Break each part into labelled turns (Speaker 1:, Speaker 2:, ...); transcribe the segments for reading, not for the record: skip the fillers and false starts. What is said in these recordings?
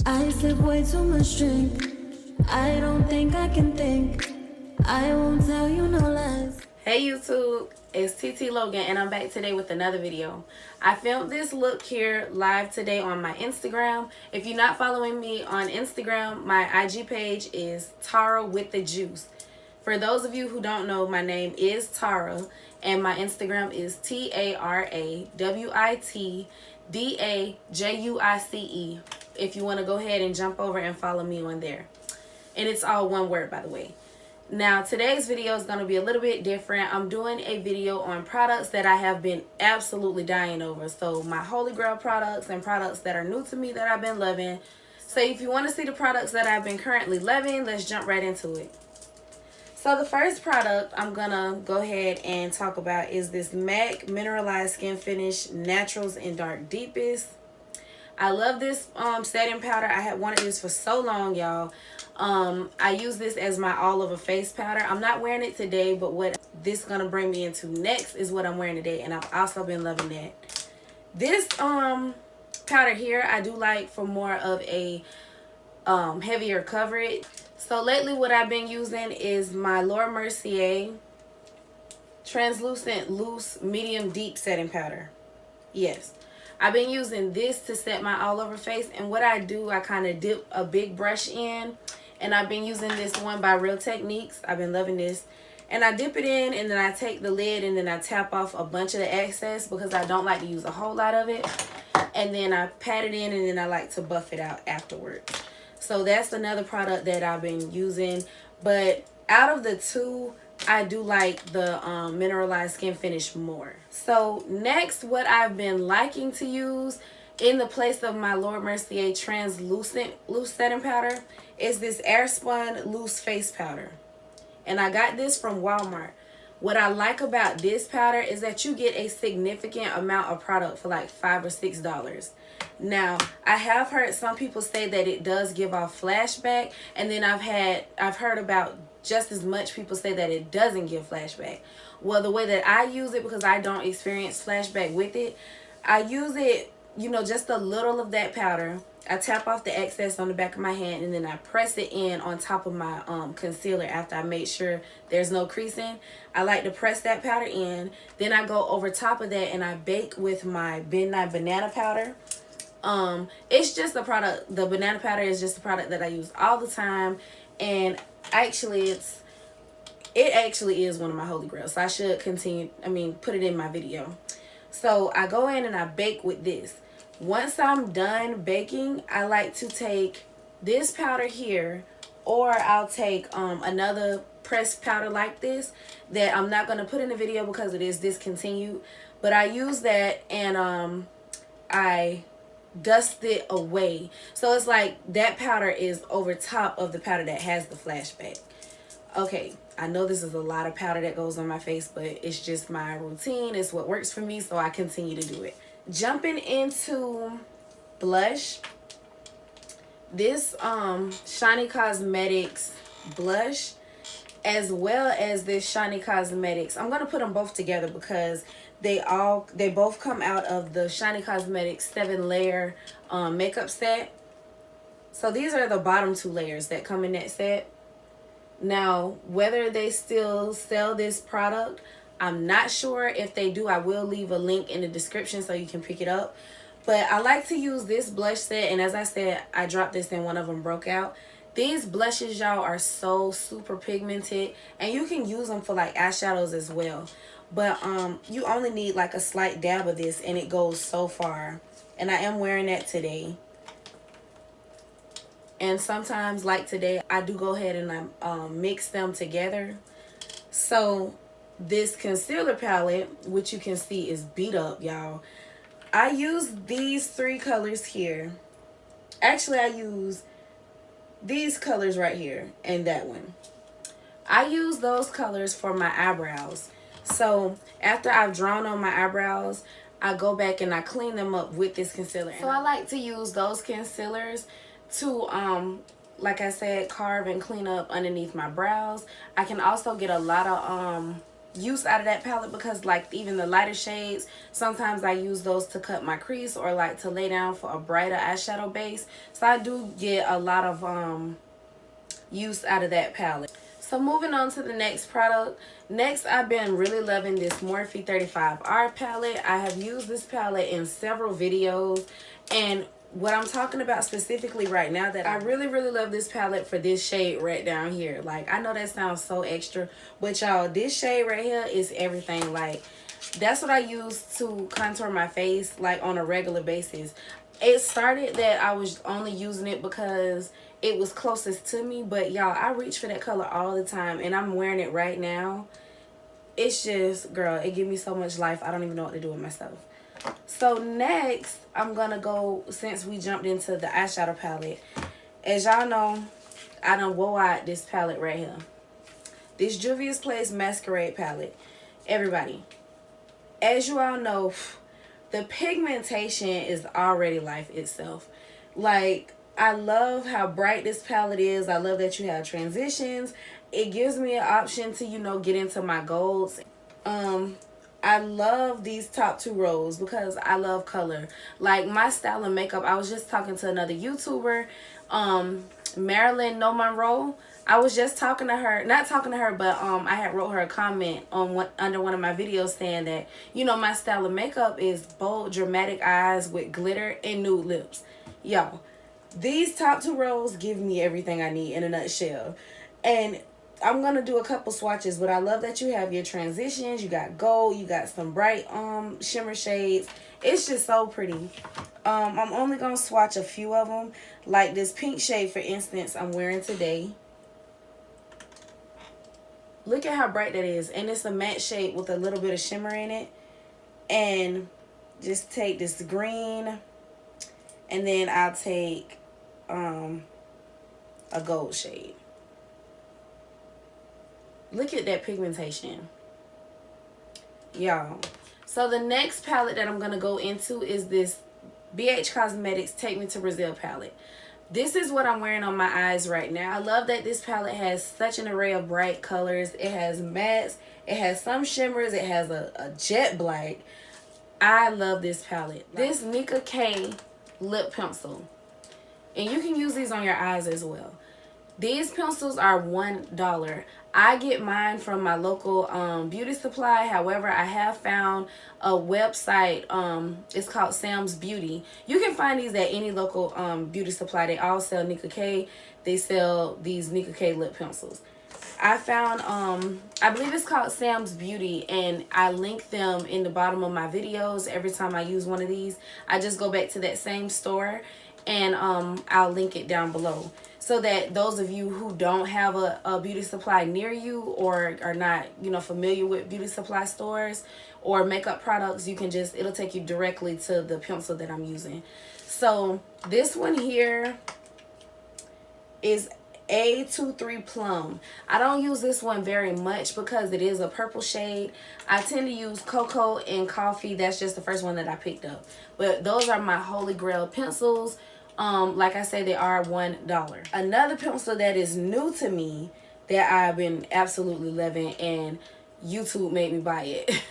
Speaker 1: I sip way too much drink. I don't think I can think. I won't tell you no lies. Hey YouTube, it's TT Logan and I'm back today with another video. I filmed this look here live today on my Instagram. If you're not following me on Instagram, my IG page is Tara with the Juice. For those of you who don't know, my name is Tara and my Instagram is TARAWITDAJUICE. If you want to go ahead and jump over and follow me on there. And it's all one word, by the way. Now, today's video is going to be a little bit different. I'm doing a video on products that I have been absolutely dying over. So, my Holy Grail products and products that are new to me that I've been loving. So, if you want to see the products that I've been currently loving, let's jump right into it. So, the first product I'm going to go ahead and talk about is this MAC Mineralized Skin Finish Naturals in Dark Deepest. I love this setting powder. I had wanted this for so long, y'all. I use this as my all over face powder. I'm not wearing it today, but what this is gonna bring me into next is what I'm wearing today, and I've also been loving that. This powder here I do like for more of a heavier coverage. So lately what I've been using is my Mercier translucent loose medium deep setting powder. Yes, I've been using this to set my all over face, and what I do, I kind of dip a big brush in, and I've been using this one by Real Techniques. I've been loving this, and I dip it in, and then I take the lid and then I tap off a bunch of the excess because I don't like to use a whole lot of it, and then I pat it in, and then I like to buff it out afterwards. So that's another product that I've been using, but out of the two, I do like the Mineralized Skin Finish more. So next, what I've been liking to use in the place of my Mercier translucent loose setting powder is this Airspun loose face powder. And I got this from Walmart. What I like about this powder is that you get a significant amount of product for like $5 or $6. Now, I have heard some people say that it does give off flashback, and then I've heard about just as much people say that it doesn't give flashback. Well, the way that I use it, because I don't experience flashback with it, I use it, you know, just a little of that powder. I tap off the excess on the back of my hand, and then I press it in on top of my concealer after I make sure there's no creasing. I like to press that powder in. Then I go over top of that and I bake with my Nye Banana Powder. It's just a product. The banana powder is just a product that I use all the time, and actually it actually is one of my holy grails, so I should continue, put it in my video. So I go in and I bake with this. Once I'm done baking, I like to take this powder here, or I'll take another pressed powder like this that I'm not going to put in the video because it is discontinued, but I use that and I dust it away. So it's like that powder is over top of the powder that has the flashback. Okay, I know this is a lot of powder that goes on my face, but it's just my routine. It's what works for me, so I continue to do it. Jumping into blush, this Shanny Cosmetics blush, as well as this Shanny Cosmetics, I'm gonna put them both together because they both come out of the Shanny Cosmetics 7-layer makeup set. So these are the bottom 2 layers that come in that set. Now, whether they still sell this product, I'm not sure. If they do, I will leave a link in the description so you can pick it up. But I like to use this blush set, and as I said, I dropped this and one of them broke out. These blushes, y'all, are so super pigmented, and you can use them for like eyeshadows as well. But you only need like a slight dab of this, and it goes so far. And I am wearing that today. And sometimes, like today, I do go ahead and I mix them together. So this concealer palette, which you can see is beat up, y'all. I use these 3 colors here. Actually, I use these colors right here and that one. I use those colors for my eyebrows. So after I've drawn on my eyebrows, I go back and I clean them up with this concealer. So I like to use those concealers to like I said, carve and clean up underneath my brows. I can also get a lot of use out of that palette, because like even the lighter shades, sometimes I use those to cut my crease or like to lay down for a brighter eyeshadow base. So I do get a lot of use out of that palette. So moving on to the next product. Next, I've been really loving this Morphe 35R palette. I have used this palette in several videos, and what I'm talking about specifically right now, that I really love this palette for this shade right down here. Like, I know that sounds so extra, but y'all, this shade right here is everything. Like, that's what I use to contour my face, like, on a regular basis. It started that I was only using it because it was closest to me, but y'all, I reach for that color all the time, and I'm wearing it right now. It's just, girl, it gives me so much life. I don't even know what to do with myself. So next, I'm gonna go, since we jumped into the eyeshadow palette, as y'all know, I done wore out this palette right here. This Juvia's Place Masquerade palette. Everybody, as you all know, the pigmentation is already life itself. Like, I love how bright this palette is. I love that you have transitions. It gives me an option to, you know, get into my golds. I love these top 2 rows because I love color. Like, my style of makeup, I was just talking to another YouTuber, Marilyn No Monroe. I was just talking to her, not talking to her, but I had wrote her a comment on under one of my videos saying that, you know, my style of makeup is bold, dramatic eyes with glitter and nude lips. Yo, these top 2 rows give me everything I need in a nutshell. And I'm going to do a couple swatches, but I love that you have your transitions. You got gold, you got some bright shimmer shades. It's just so pretty. I'm only going to swatch a few of them. Like this pink shade, for instance, I'm wearing today. Look at how bright that is. And it's a matte shade with a little bit of shimmer in it. And just take this green, and then I'll take a gold shade. Look at that pigmentation, y'all. So the next palette that I'm going to go into is this BH Cosmetics Take Me to Brazil palette. This is what I'm wearing on my eyes right now. I love that this palette has such an array of bright colors. It has mattes, it has some shimmers, it has a jet black. I love this palette. This Nika K Lip Pencil. And you can use these on your eyes as well. These pencils are $1. I get mine from my local beauty supply. However, I have found a website. It's called Sam's Beauty. You can find these at any local beauty supply. They all sell Nika K. They sell these Nika K lip pencils. I found, I believe it's called Sam's Beauty, and I link them in the bottom of my videos. Every time I use one of these, I just go back to that same store, and I'll link it down below, so that those of you who don't have a beauty supply near you, or are not, you know, familiar with beauty supply stores or makeup products, you can just, it'll take you directly to the pencil that I'm using. So this one here is A23 Plum. I don't use this one very much because it is a purple shade. I tend to use Cocoa and Coffee. That's just the first one that I picked up. But those are my holy grail pencils. Like I say, they are $1. Another pencil that is new to me that I've been absolutely loving, and YouTube made me buy it.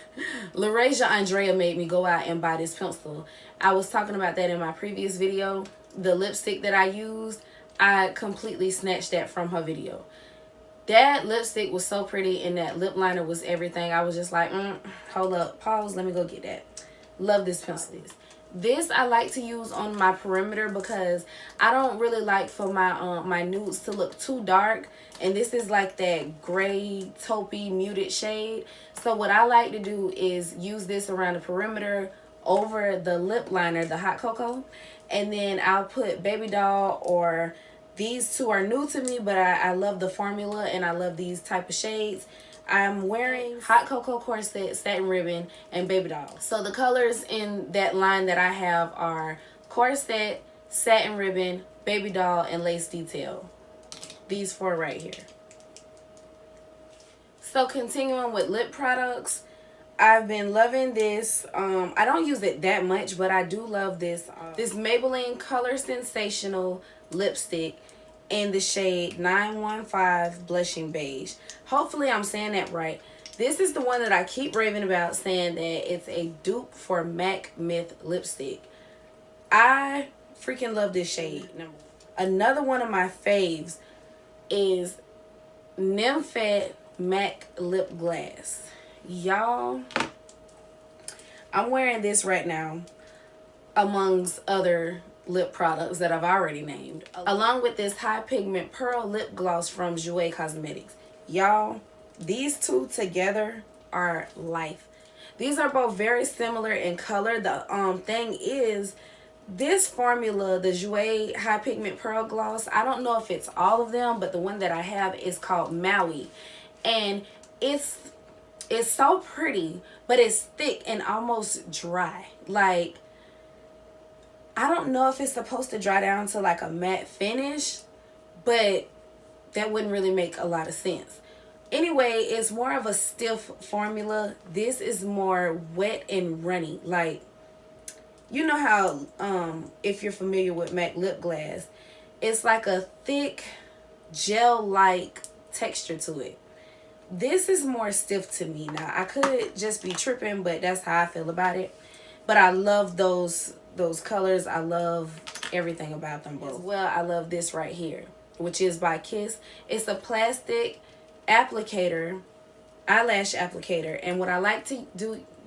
Speaker 1: LaRasia Andrea made me go out and buy this pencil. I was talking about that in my previous video. The lipstick that I used, I completely snatched that from her video. That lipstick was so pretty, and that lip liner was everything. I was just like, hold up, pause, let me go get that. Love this pencil. This I like to use on my perimeter because I don't really like for my my nudes to look too dark, and this is like that gray taupey muted shade. So what I like to do is use this around the perimeter over the lip liner, the hot cocoa, and then I'll put Babydoll, or these two are new to me, but I love the formula and I love these type of shades. I'm wearing Hot Cocoa, Corset, Satin Ribbon, and Babydoll. So the colors in that line that I have are Corset, Satin Ribbon, Babydoll, and Lace Detail. These four right here. So continuing with lip products, I've been loving this. I don't use it that much, but I do love this. This Maybelline Color Sensational lipstick in the shade 915 Blushing Beige. Hopefully I'm saying that right. This is the one that I keep raving about, saying that it's a dupe for MAC Myth lipstick. I freaking love this shade. Another one of my faves is Nymphette MAC Lip Gloss. Y'all, I'm wearing this right now amongst other lip products that I've already named, along with this high pigment pearl lip gloss from Jouer Cosmetics. Y'all, these two together are life. These are both very similar in color. The thing is, this formula, the Jouer high pigment pearl gloss, I don't know if it's all of them, but the one that I have is called Maui, and it's so pretty, but it's thick and almost dry. Like, I don't know if it's supposed to dry down to like a matte finish, but that wouldn't really make a lot of sense. Anyway, it's more of a stiff formula. This is more wet and runny. Like, you know how if you're familiar with MAC lip gloss, it's like a thick gel-like texture to it. This is more stiff to me. Now, I could just be tripping, but that's how I feel about it. But I love those colors. I love everything about them both. Well, I love this right here, which is by Kiss. It's a plastic applicator, eyelash applicator, and what I like to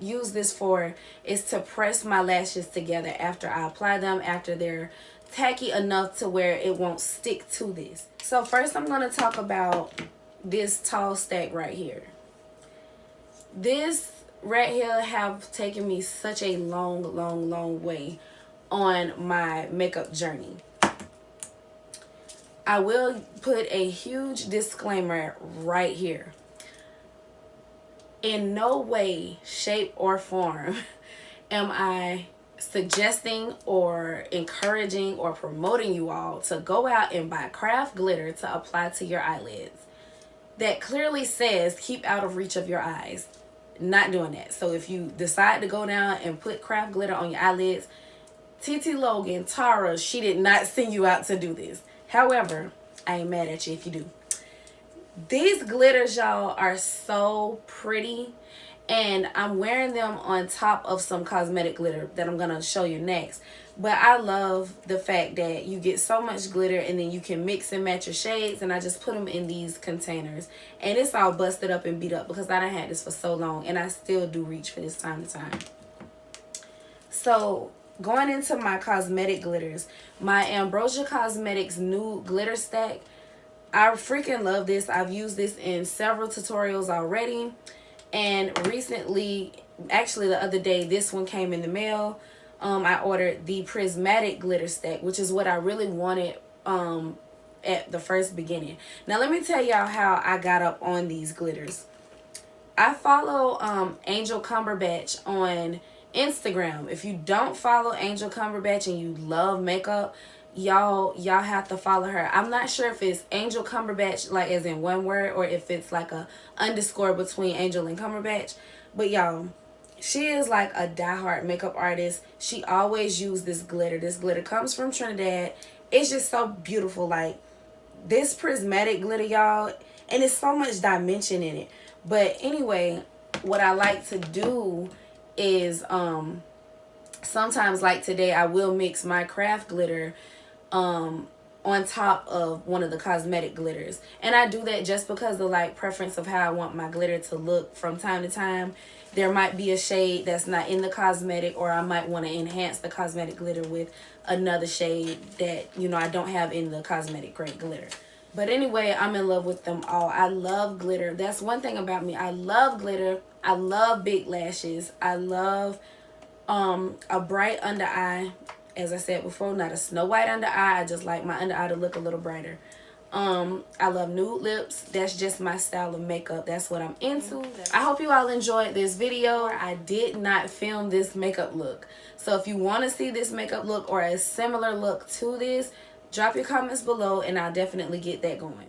Speaker 1: use this for is to press my lashes together after I apply them, after they're tacky enough to where it won't stick to this. So first I'm going to talk about this tall stack right here. This right here have taken me such a long way on my makeup journey. I will put a huge disclaimer right here. In no way, shape, or form am I suggesting or encouraging or promoting you all to go out and buy craft glitter to apply to your eyelids. That clearly says keep out of reach of your eyes. Not doing that. So if you decide to go down and put craft glitter on your eyelids, TT Logan, Tara, she did not send you out to do this. However, I ain't mad at you if you do. These glitters, y'all, are so pretty, and I'm wearing them on top of some cosmetic glitter that I'm going to show you next. But I love the fact that you get so much glitter and then you can mix and match your shades, and I just put them in these containers. And it's all busted up and beat up because I done had this for so long, and I still do reach for this time to time. So going into my cosmetic glitters, my Ambrosia Cosmetics new glitter stack, I freaking love this. I've used this in several tutorials already, and recently, actually the other day, this one came in the mail. I ordered the prismatic glitter stack, which is what I really wanted at the first beginning. Now let me tell y'all how I got up on these glitters. I follow Angel Cumberbatch on Instagram. If you don't follow Angel Cumberbatch and you love makeup, y'all have to follow her. I'm not sure if it's Angel Cumberbatch like as in one word, or if it's like a underscore between Angel and Cumberbatch, but y'all, she is like a diehard makeup artist. She always uses this glitter. This glitter comes from Trinidad. It's just so beautiful. Like this prismatic glitter, y'all, and it's so much dimension in it. But anyway, what I like to do is sometimes, like today, I will mix my craft glitter on top of one of the cosmetic glitters, and I do that just because of like preference of how I want my glitter to look from time to time. There might be a shade that's not in the cosmetic, or I might want to enhance the cosmetic glitter with another shade that, you know, I don't have in the cosmetic grade glitter. But anyway, I'm in love with them all. I love glitter. That's one thing about me. I love glitter. I love big lashes. I love a bright under eye. As I said before, not a Snow White under eye. I just like my under eye to look a little brighter. I love nude lips. That's just my style of makeup. That's what I'm into. I hope you all enjoyed this video. I did not film this makeup look. So if you want to see this makeup look or a similar look to this, drop your comments below and I'll definitely get that going.